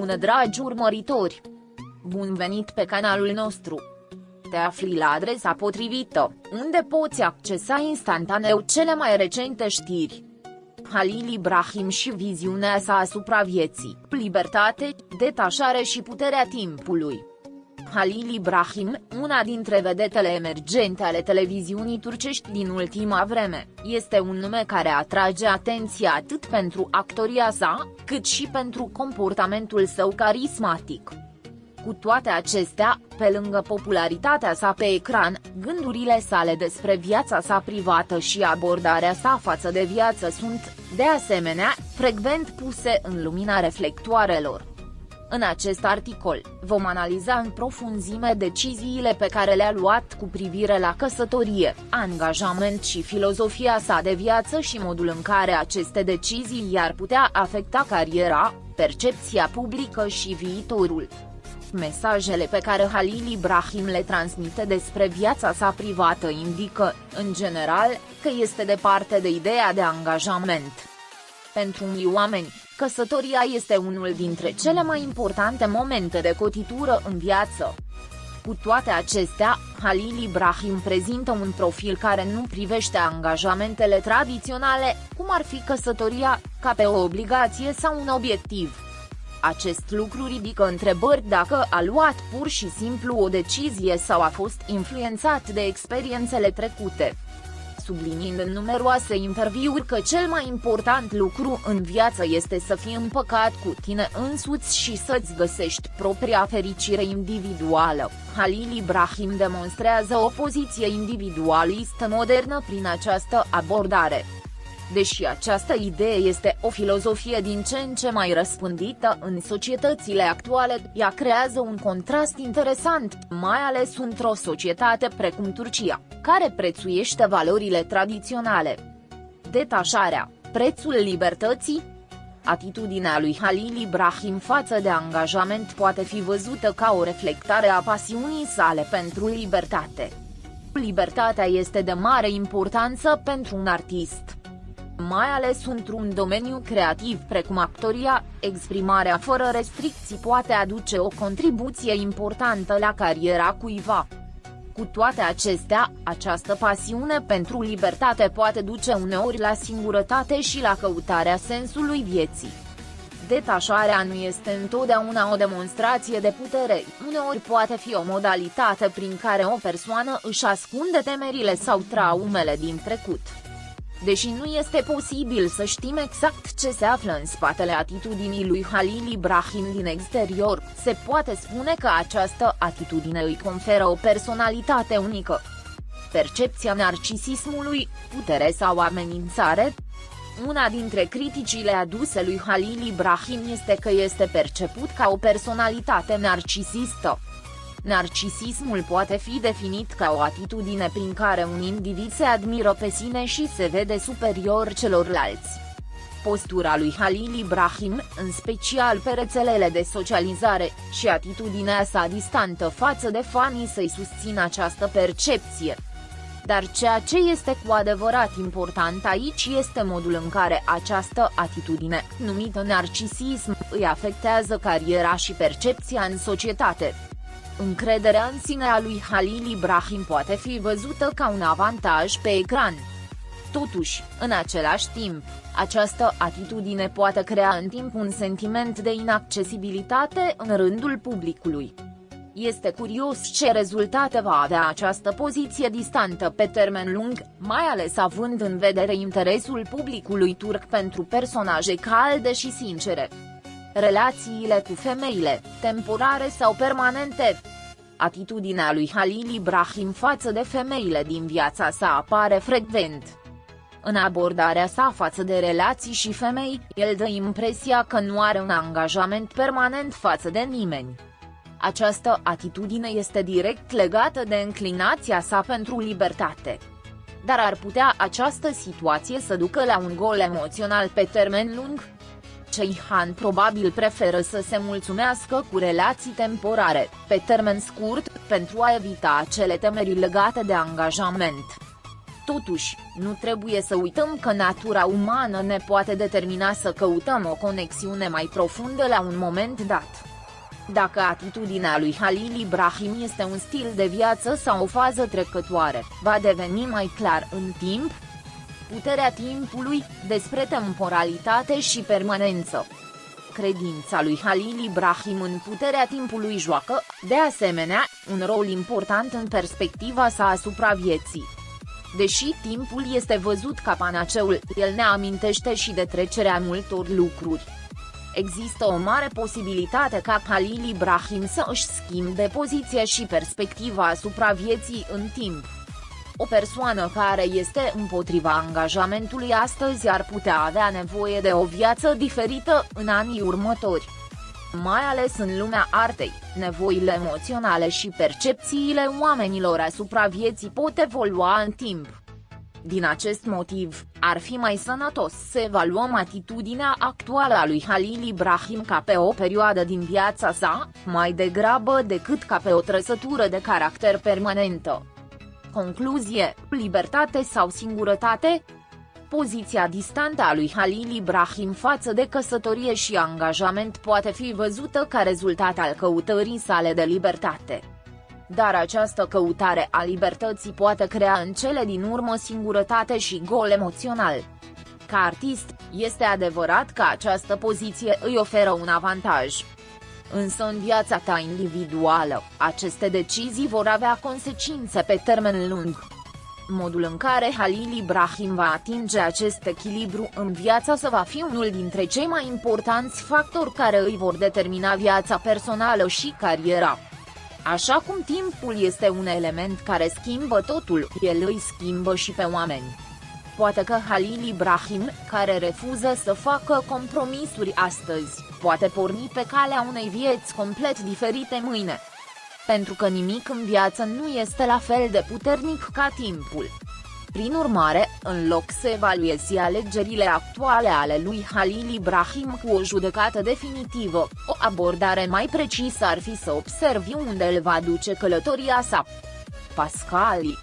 Bună dragi urmăritori! Bun venit pe canalul nostru! Te afli la adresa potrivită, unde poți accesa instantaneu cele mai recente știri. Halil Ibrahim și viziunea sa asupra vieții, libertate, detașare și puterea timpului. Halil Ibrahim, una dintre vedetele emergente ale televiziunii turcești din ultima vreme, este un nume care atrage atenția atât pentru actoria sa, cât și pentru comportamentul său carismatic. Cu toate acestea, pe lângă popularitatea sa pe ecran, gândurile sale despre viața sa privată și abordarea sa față de viață sunt, de asemenea, frecvent puse în lumina reflectoarelor. În acest articol, vom analiza în profunzime deciziile pe care le-a luat cu privire la căsătorie, angajament și filozofia sa de viață și modul în care aceste decizii i-ar putea afecta cariera, percepția publică și viitorul. Mesajele pe care Halil Ibrahim le transmite despre viața sa privată indică, în general, că este departe de ideea de angajament. Pentru unii oameni, căsătoria este unul dintre cele mai importante momente de cotitură în viață. Cu toate acestea, Halil Ibrahim prezintă un profil care nu privește angajamentele tradiționale, cum ar fi căsătoria, ca pe o obligație sau un obiectiv. Acest lucru ridică întrebări dacă a luat pur și simplu o decizie sau a fost influențat de experiențele trecute. Subliniind în numeroase interviuri că cel mai important lucru în viață este să fii împăcat cu tine însuți și să-ți găsești propria fericire individuală, Halil Ibrahim demonstrează o poziție individualistă modernă prin această abordare. Deși această idee este o filozofie din ce în ce mai răspândită în societățile actuale, ea creează un contrast interesant, mai ales într-o societate precum Turcia, care prețuiește valorile tradiționale. Detașarea, prețul libertății? Atitudinea lui Halil Ibrahim față de angajament poate fi văzută ca o reflectare a pasiunii sale pentru libertate. Libertatea este de mare importanță pentru un artist. Mai ales într-un domeniu creativ precum actoria, exprimarea fără restricții poate aduce o contribuție importantă la cariera cuiva. Cu toate acestea, această pasiune pentru libertate poate duce uneori la singurătate și la căutarea sensului vieții. Detașarea nu este întotdeauna o demonstrație de putere, uneori poate fi o modalitate prin care o persoană își ascunde temerile sau traumele din trecut. Deși nu este posibil să știm exact ce se află în spatele atitudinii lui Halil Ibrahim din exterior, se poate spune că această atitudine îi conferă o personalitate unică. Percepția narcisismului, putere sau amenințare? Una dintre criticile aduse lui Halil Ibrahim este că este perceput ca o personalitate narcisistă. Narcisismul poate fi definit ca o atitudine prin care un individ se admiră pe sine și se vede superior celorlalți. Postura lui Halil Ibrahim, în special pe rețelele de socializare, și atitudinea sa distantă față de fanii săi susțin această percepție. Dar ceea ce este cu adevărat important aici este modul în care această atitudine, numită narcisism, îi afectează cariera și percepția în societate. Încrederea în sine a lui Halil Ibrahim poate fi văzută ca un avantaj pe ecran. Totuși, în același timp, această atitudine poate crea în timp un sentiment de inaccesibilitate în rândul publicului. Este curios ce rezultate va avea această poziție distantă pe termen lung, mai ales având în vedere interesul publicului turc pentru personaje calde și sincere. Relațiile cu femeile, temporare sau permanente. Atitudinea lui Halil Ibrahim față de femeile din viața sa apare frecvent. În abordarea sa față de relații și femei, el dă impresia că nu are un angajament permanent față de nimeni. Această atitudine este direct legată de înclinația sa pentru libertate. Dar ar putea această situație să ducă la un gol emoțional pe termen lung? Ceyhan probabil preferă să se mulțumească cu relații temporare, pe termen scurt, pentru a evita acele temeri legate de angajament. Totuși, nu trebuie să uităm că natura umană ne poate determina să căutăm o conexiune mai profundă la un moment dat. Dacă atitudinea lui Halil Ibrahim este un stil de viață sau o fază trecătoare, va deveni mai clar în timp. Puterea timpului, despre temporalitate și permanență. Credința lui Halil Ibrahim în puterea timpului joacă, de asemenea, un rol important în perspectiva sa asupra vieții. Deși timpul este văzut ca panaceul, el ne amintește și de trecerea multor lucruri. Există o mare posibilitate ca Halil Ibrahim să își schimbe poziția și perspectiva asupra vieții în timp. O persoană care este împotriva angajamentului astăzi ar putea avea nevoie de o viață diferită în anii următori. Mai ales în lumea artei, nevoile emoționale și percepțiile oamenilor asupra vieții pot evolua în timp. Din acest motiv, ar fi mai sănătos să evaluăm atitudinea actuală a lui Halil Ibrahim ca pe o perioadă din viața sa, mai degrabă decât ca pe o trăsătură de caracter permanentă. Concluzie: libertate sau singurătate? Poziția distantă a lui Halil Ibrahim față de căsătorie și angajament poate fi văzută ca rezultat al căutării sale de libertate. Dar această căutare a libertății poate crea în cele din urmă singurătate și gol emoțional. Ca artist, este adevărat că această poziție îi oferă un avantaj. Însă în viața ta individuală, aceste decizii vor avea consecințe pe termen lung. Modul în care Halil Ibrahim va atinge acest echilibru în viața sa va fi unul dintre cei mai importanți factori care îi vor determina viața personală și cariera. Așa cum timpul este un element care schimbă totul, el îi schimbă și pe oameni. Poate că Halil Ibrahim, care refuză să facă compromisuri astăzi, poate porni pe calea unei vieți complet diferite mâine. Pentru că nimic în viață nu este la fel de puternic ca timpul. Prin urmare, în loc să evaluezi alegerile actuale ale lui Halil Ibrahim cu o judecată definitivă, o abordare mai precisă ar fi să observi unde îl va duce călătoria sa. Pascali